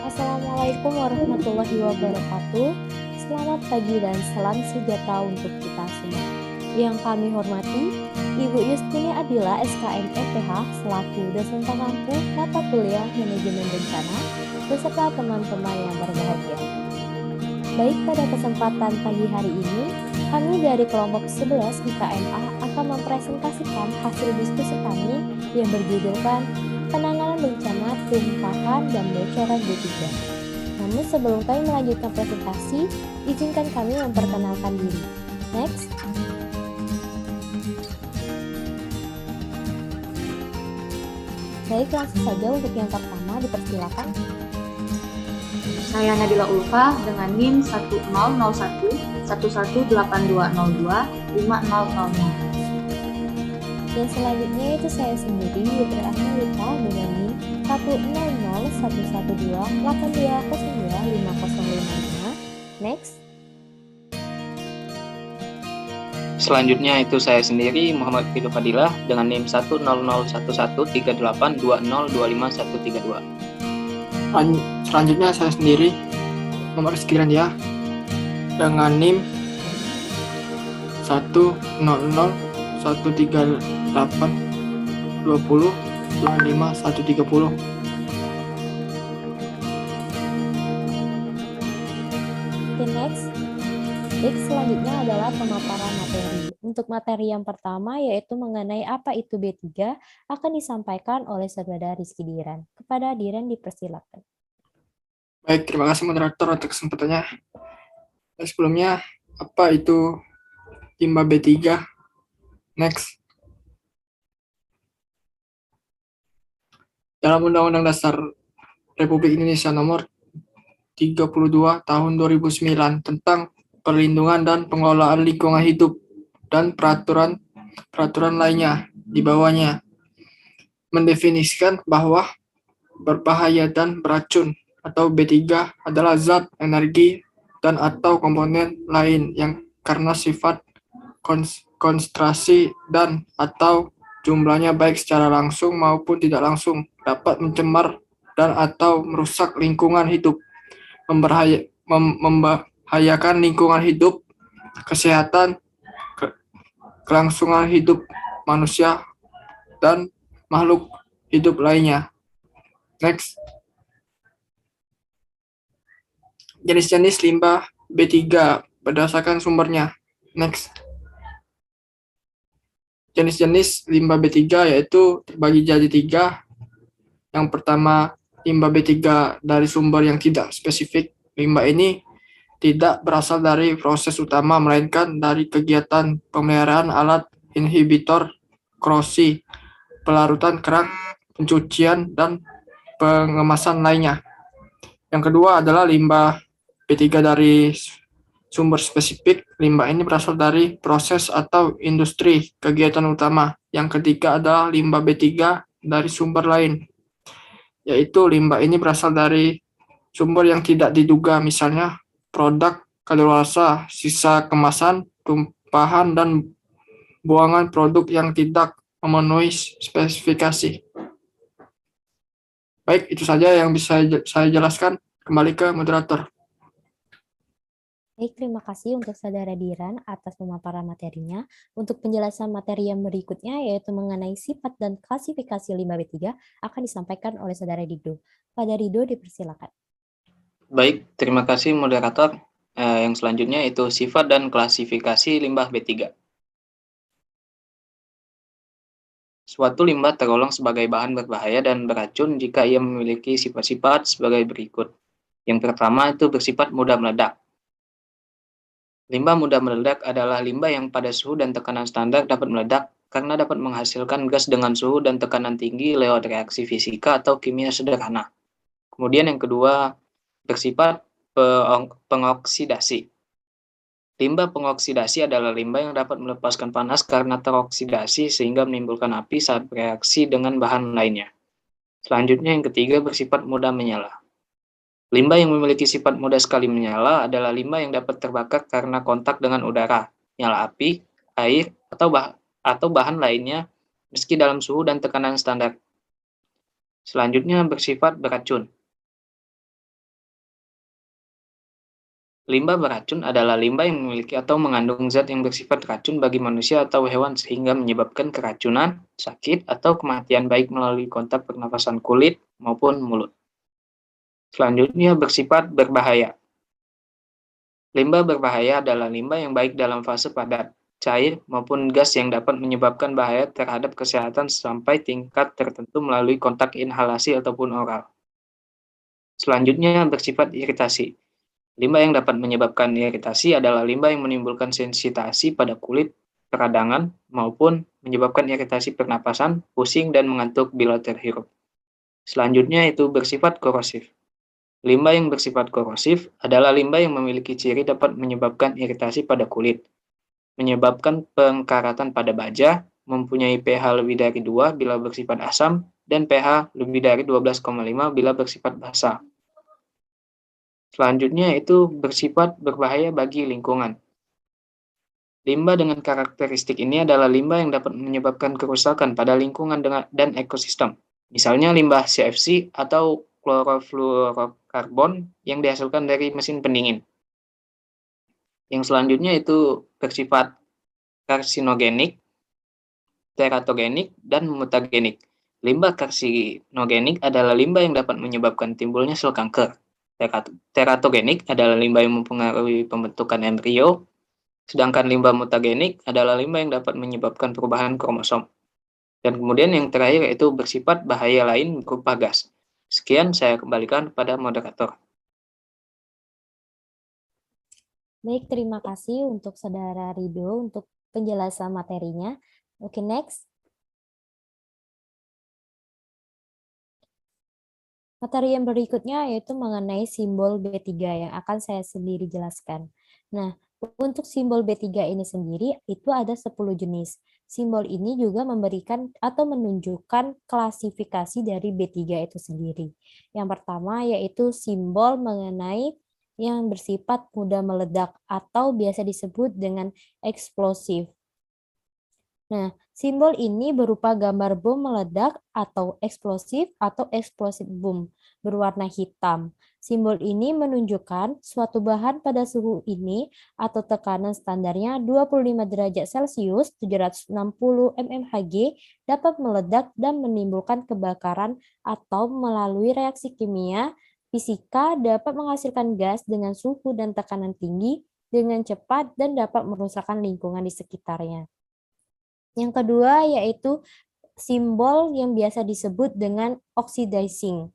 Assalamualaikum warahmatullahi wabarakatuh. Selamat pagi dan salam sejahtera untuk kita semua. Yang kami hormati, Ibu Yustini Adila SKM FPH selaku dosen pengampu mata kuliah Manajemen Bencana beserta teman-teman yang berbahagia. Baik, pada kesempatan pagi hari ini, kami dari kelompok 11 IKMA akan mempresentasikan hasil diskusi kami yang berjudulkan Penanganan Bencana, Tumpahan, dan Bocoran B3. Namun sebelum kami melanjutkan presentasi, izinkan kami memperkenalkan diri. Next. Baik, langsung saja untuk yang pertama dipersilakan. Saya Nadila Ulfa dengan NIM 1001 118202 5000. Dan selanjutnya itu saya sendiri, Yudhra Ahmadita dengan NIM 100111208202505. Next. Selanjutnya itu saya sendiri, Muhammad Fidu Fadilah dengan NIM 100113820251132. Selanjutnya saya sendiri, Muhammad Rizky Randia dengan NIM 1001382025130. Oke, next. Baik, selanjutnya adalah pemaparan materi. Untuk materi yang pertama yaitu mengenai apa itu B3 akan disampaikan oleh Saudara Rizky Diran. Kepada Diran dipersilakan. Baik, terima kasih moderator untuk kesempatannya. Sebelumnya, apa itu limbah B3? Next. Dalam Undang-Undang Dasar Republik Indonesia Nomor 32 Tahun 2009 tentang perlindungan dan pengelolaan lingkungan hidup dan peraturan lainnya di bawahnya mendefinisikan bahwa berbahaya dan beracun atau B3 adalah zat, energi, dan atau komponen lain yang karena sifat konsentrasi dan atau jumlahnya baik secara langsung maupun tidak langsung dapat mencemar dan atau merusak lingkungan hidup, membahayakan lingkungan hidup, kesehatan, kelangsungan hidup manusia, dan makhluk hidup lainnya. Next. Jenis-jenis limbah B3 berdasarkan sumbernya. Next. Jenis-jenis limbah B3 yaitu terbagi jadi 3. Yang pertama, limbah B3 dari sumber yang tidak spesifik. Limbah ini tidak berasal dari proses utama, melainkan dari kegiatan pemeliharaan alat inhibitor korosi, pelarutan kerak, pencucian, dan pengemasan lainnya. Yang kedua adalah limbah B3 dari sumber spesifik. Limbah ini berasal dari proses atau industri, kegiatan utama. Yang ketiga adalah limbah B3 dari sumber lain, yaitu limbah ini berasal dari sumber yang tidak diduga, misalnya produk kadaluarsa, sisa kemasan, tumpahan, dan buangan produk yang tidak memenuhi spesifikasi. Baik, itu saja yang bisa saya jelaskan. Kembali ke moderator. Baik, terima kasih untuk Saudara Diran atas pemaparan materinya. Untuk penjelasan materi yang berikutnya yaitu mengenai sifat dan klasifikasi limbah B3 akan disampaikan oleh Saudara Dido. Pada Dido dipersilakan. Baik, terima kasih moderator. Yang selanjutnya itu sifat dan klasifikasi limbah B3. Suatu limbah tergolong sebagai bahan berbahaya dan beracun jika ia memiliki sifat-sifat sebagai berikut. Yang pertama itu bersifat mudah meledak. Limbah mudah meledak adalah limbah yang pada suhu dan tekanan standar dapat meledak karena dapat menghasilkan gas dengan suhu dan tekanan tinggi lewat reaksi fisika atau kimia sederhana. Kemudian yang kedua, bersifat pengoksidasi. Limbah pengoksidasi adalah limbah yang dapat melepaskan panas karena teroksidasi sehingga menimbulkan api saat bereaksi dengan bahan lainnya. Selanjutnya yang ketiga, bersifat mudah menyala. Limbah yang memiliki sifat mudah sekali menyala adalah limbah yang dapat terbakar karena kontak dengan udara, nyala api, air, atau bahan lainnya meski dalam suhu dan tekanan standar. Selanjutnya bersifat beracun. Limbah beracun adalah limbah yang memiliki atau mengandung zat yang bersifat racun bagi manusia atau hewan sehingga menyebabkan keracunan, sakit, atau kematian baik melalui kontak pernapasan kulit maupun mulut. Selanjutnya bersifat berbahaya. Limbah berbahaya adalah limbah yang baik dalam fase padat, cair, maupun gas yang dapat menyebabkan bahaya terhadap kesehatan sampai tingkat tertentu melalui kontak inhalasi ataupun oral. Selanjutnya bersifat iritasi. Limbah yang dapat menyebabkan iritasi adalah limbah yang menimbulkan sensitasi pada kulit, peradangan, maupun menyebabkan iritasi pernapasan, pusing, dan mengantuk bila terhirup. Selanjutnya itu bersifat korosif. Limbah yang bersifat korosif adalah limbah yang memiliki ciri dapat menyebabkan iritasi pada kulit, menyebabkan pengkaratan pada baja, mempunyai pH lebih dari 2 bila bersifat asam, dan pH lebih dari 12,5 bila bersifat basa. Selanjutnya itu bersifat berbahaya bagi lingkungan. Limbah dengan karakteristik ini adalah limbah yang dapat menyebabkan kerusakan pada lingkungan dan ekosistem. Misalnya limbah CFC atau klorofluorokarbon yang dihasilkan dari mesin pendingin. Yang selanjutnya itu bersifat karsinogenik, teratogenik, dan mutagenik. Limbah karsinogenik adalah limbah yang dapat menyebabkan timbulnya sel kanker. Teratogenik adalah limbah yang mempengaruhi pembentukan embrio, sedangkan limbah mutagenik adalah limbah yang dapat menyebabkan perubahan kromosom. Dan kemudian yang terakhir yaitu bersifat bahaya lain berupa gas. Sekian, saya kembalikan kepada moderator. Baik, terima kasih untuk Saudara Rido untuk penjelasan materinya. Oke, next. Materi yang berikutnya yaitu mengenai simbol B3 yang akan saya sendiri jelaskan. Nah, untuk simbol B3 ini sendiri itu ada 10 jenis. Simbol ini juga memberikan atau menunjukkan klasifikasi dari B3 itu sendiri. Yang pertama yaitu simbol mengenai yang bersifat mudah meledak atau biasa disebut dengan eksplosif. Nah, simbol ini berupa gambar bom meledak atau eksplosif bom berwarna hitam. Simbol ini menunjukkan suatu bahan pada suhu ini atau tekanan standarnya 25 derajat Celcius 760 mmHg dapat meledak dan menimbulkan kebakaran atau melalui reaksi kimia fisika dapat menghasilkan gas dengan suhu dan tekanan tinggi dengan cepat dan dapat merusakkan lingkungan di sekitarnya. Yang kedua yaitu simbol yang biasa disebut dengan oxidizing,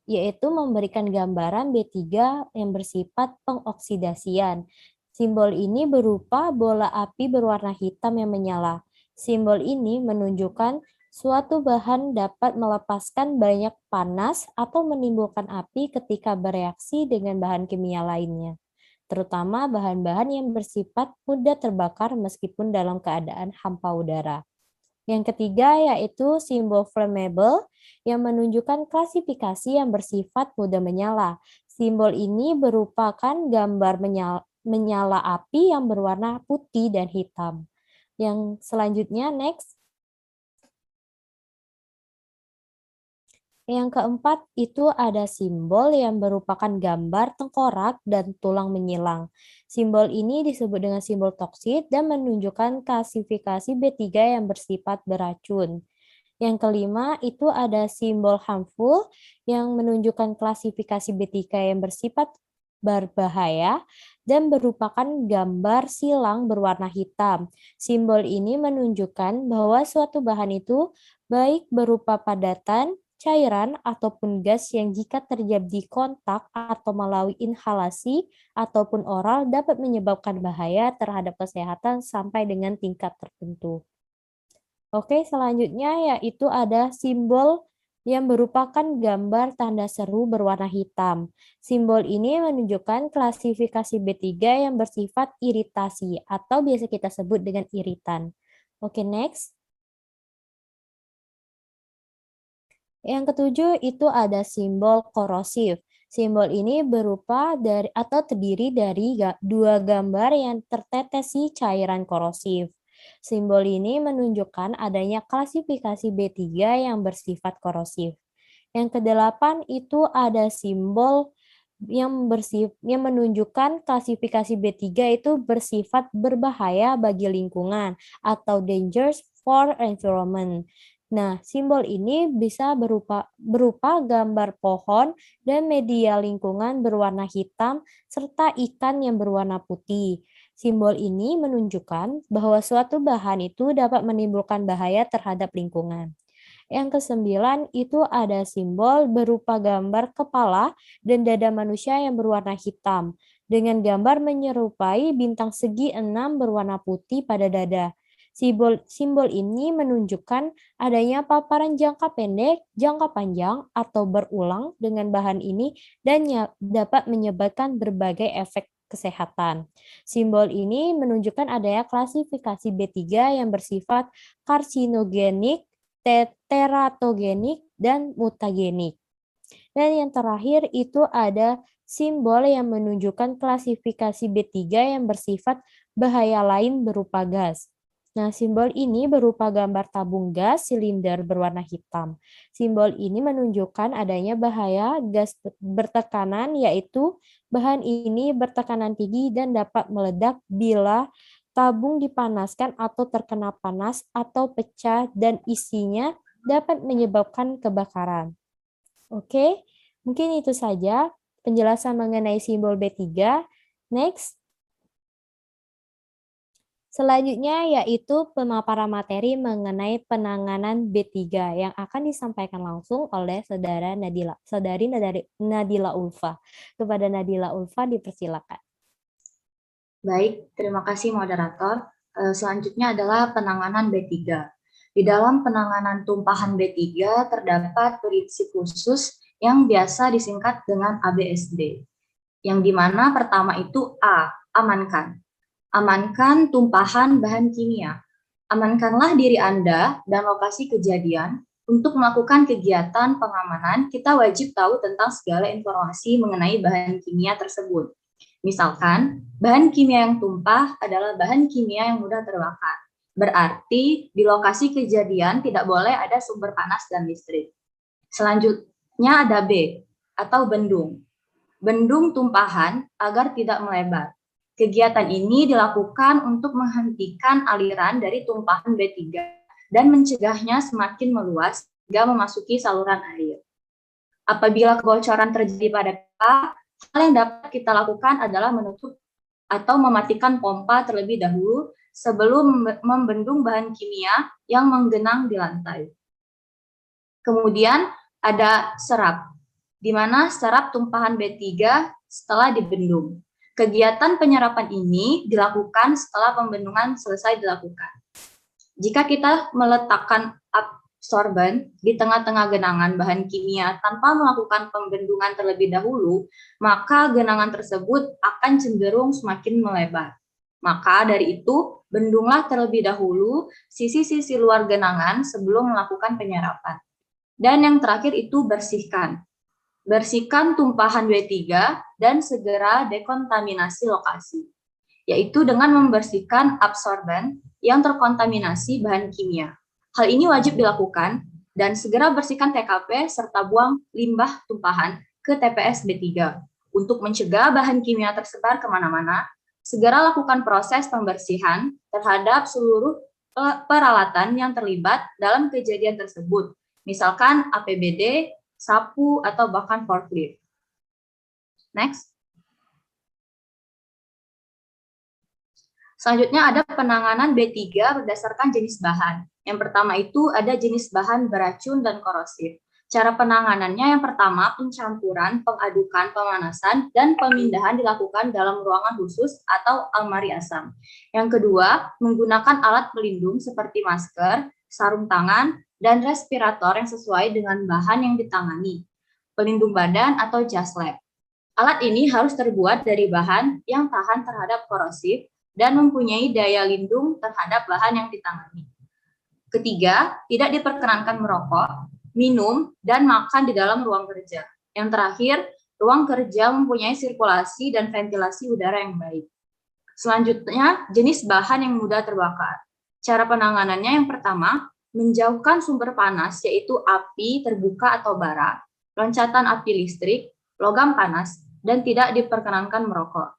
yaitu memberikan gambaran B3 yang bersifat pengoksidasian. Simbol ini berupa bola api berwarna hitam yang menyala. Simbol ini menunjukkan suatu bahan dapat melepaskan banyak panas atau menimbulkan api ketika bereaksi dengan bahan kimia lainnya, terutama bahan-bahan yang bersifat mudah terbakar meskipun dalam keadaan hampa udara. Yang ketiga yaitu simbol flammable yang menunjukkan klasifikasi yang bersifat mudah menyala. Simbol ini merupakan gambar menyala api yang berwarna putih dan hitam. Yang selanjutnya, next. Yang keempat itu ada simbol yang merupakan gambar tengkorak dan tulang menyilang. Simbol ini disebut dengan simbol toksid dan menunjukkan klasifikasi B3 yang bersifat beracun. Yang kelima itu ada simbol harmful yang menunjukkan klasifikasi B3 yang bersifat berbahaya dan merupakan gambar silang berwarna hitam. Simbol ini menunjukkan bahwa suatu bahan itu baik berupa padatan, cairan ataupun gas yang jika terjadi kontak atau melalui inhalasi ataupun oral dapat menyebabkan bahaya terhadap kesehatan sampai dengan tingkat tertentu. Oke, selanjutnya yaitu ada simbol yang merupakan gambar tanda seru berwarna hitam. Simbol ini menunjukkan klasifikasi B3 yang bersifat iritasi atau biasa kita sebut dengan iritan. Oke, next. Yang ketujuh itu ada simbol korosif. Simbol ini berupa dari atau terdiri dari dua gambar yang tertetesi cairan korosif. Simbol ini menunjukkan adanya klasifikasi B3 yang bersifat korosif. Yang kedelapan itu ada simbol yang menunjukkan klasifikasi B3 itu bersifat berbahaya bagi lingkungan atau dangerous for environment. Nah, simbol ini bisa berupa gambar pohon dan media lingkungan berwarna hitam serta ikan yang berwarna putih. Simbol ini menunjukkan bahwa suatu bahan itu dapat menimbulkan bahaya terhadap lingkungan. Yang kesembilan itu ada simbol berupa gambar kepala dan dada manusia yang berwarna hitam, dengan gambar menyerupai bintang segi 6 berwarna putih pada dada. Simbol ini menunjukkan adanya paparan jangka pendek, jangka panjang, atau berulang dengan bahan ini dan dapat menyebabkan berbagai efek kesehatan. Simbol ini menunjukkan adanya klasifikasi B3 yang bersifat karsinogenik, teratogenik, dan mutagenik. Dan yang terakhir itu ada simbol yang menunjukkan klasifikasi B3 yang bersifat bahaya lain berupa gas. Nah, simbol ini berupa gambar tabung gas silinder berwarna hitam. Simbol ini menunjukkan adanya bahaya gas bertekanan, yaitu bahan ini bertekanan tinggi dan dapat meledak bila tabung dipanaskan atau terkena panas atau pecah dan isinya dapat menyebabkan kebakaran. Oke, mungkin itu saja penjelasan mengenai simbol B3. Next. Selanjutnya yaitu pemaparan materi mengenai penanganan B3 yang akan disampaikan langsung oleh Saudari Nadila Ulfa. Kepada Nadila Ulfa dipersilakan. Baik, terima kasih moderator. Selanjutnya adalah penanganan B3. Di dalam penanganan tumpahan B3 terdapat prinsip khusus yang biasa disingkat dengan ABSD. Yang dimana pertama itu A, amankan. Amankan tumpahan bahan kimia. Amankanlah diri Anda dan lokasi kejadian. Untuk melakukan kegiatan pengamanan, kita wajib tahu tentang segala informasi mengenai bahan kimia tersebut. Misalkan, bahan kimia yang tumpah adalah bahan kimia yang mudah terbakar. Berarti, di lokasi kejadian tidak boleh ada sumber panas dan listrik. Selanjutnya ada B, atau bendung. Bendung tumpahan agar tidak melebar. Kegiatan ini dilakukan untuk menghentikan aliran dari tumpahan B3 dan mencegahnya semakin meluas hingga memasuki saluran air. Apabila kebocoran terjadi pada pipa, hal yang dapat kita lakukan adalah menutup atau mematikan pompa terlebih dahulu sebelum membendung bahan kimia yang menggenang di lantai. Kemudian ada serap, di mana serap tumpahan B3 setelah dibendung. Kegiatan penyerapan ini dilakukan setelah pembendungan selesai dilakukan. Jika kita meletakkan absorben di tengah-tengah genangan bahan kimia tanpa melakukan pembendungan terlebih dahulu, maka genangan tersebut akan cenderung semakin melebar. Maka dari itu, bendunglah terlebih dahulu sisi-sisi luar genangan sebelum melakukan penyerapan. Dan yang terakhir itu bersihkan. Bersihkan tumpahan B3 dan segera dekontaminasi lokasi, yaitu dengan membersihkan absorben yang terkontaminasi bahan kimia. Hal ini wajib dilakukan dan segera bersihkan TKP serta buang limbah tumpahan ke TPS B3. Untuk mencegah bahan kimia tersebar kemana-mana, segera lakukan proses pembersihan terhadap seluruh peralatan yang terlibat dalam kejadian tersebut, misalkan APBD, sapu, atau bahkan forklift. Next. Selanjutnya ada penanganan B3 berdasarkan jenis bahan. Yang pertama itu ada jenis bahan beracun dan korosif. Cara penanganannya yang pertama pencampuran, pengadukan, pemanasan, dan pemindahan dilakukan dalam ruangan khusus atau almari asam. Yang kedua, menggunakan alat pelindung seperti masker, sarung tangan, dan respirator yang sesuai dengan bahan yang ditangani, pelindung badan atau jas lab. Alat ini harus terbuat dari bahan yang tahan terhadap korosif dan mempunyai daya lindung terhadap bahan yang ditangani. Ketiga, tidak diperkenankan merokok, minum, dan makan di dalam ruang kerja. Yang terakhir, ruang kerja mempunyai sirkulasi dan ventilasi udara yang baik. Selanjutnya, jenis bahan yang mudah terbakar. Cara penanganannya yang pertama, menjauhkan sumber panas yaitu api terbuka atau bara, loncatan api listrik, logam panas, dan tidak diperkenankan merokok.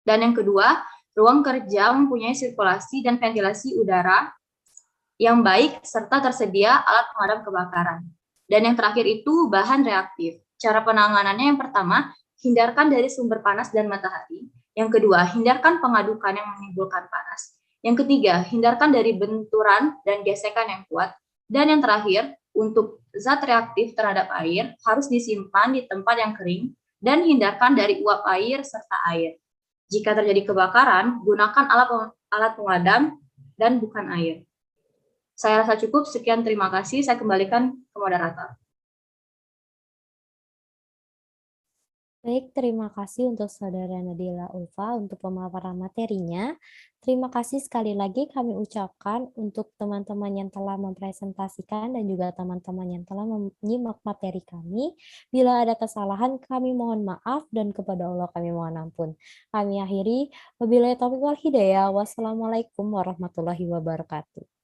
Dan yang kedua, ruang kerja mempunyai sirkulasi dan ventilasi udara yang baik serta tersedia alat pemadam kebakaran. Dan yang terakhir itu bahan reaktif. Cara penanganannya yang pertama, hindarkan dari sumber panas dan matahari. Yang kedua, hindarkan pengadukan yang menimbulkan panas. Yang ketiga, hindarkan dari benturan dan gesekan yang kuat. Dan yang terakhir, untuk zat reaktif terhadap air harus disimpan di tempat yang kering dan hindarkan dari uap air serta air. Jika terjadi kebakaran, gunakan alat pemadam dan bukan air. Saya rasa cukup, sekian terima kasih, saya kembalikan ke moderator. Baik, terima kasih untuk Saudara Nadila Ulfa untuk pemaparan materinya. Terima kasih sekali lagi kami ucapkan untuk teman-teman yang telah mempresentasikan dan juga teman-teman yang telah menyimak materi kami. Bila ada kesalahan, kami mohon maaf dan kepada Allah kami mohon ampun. Kami akhiri, wabillahi taufiq wal hidayah. Wassalamualaikum warahmatullahi wabarakatuh.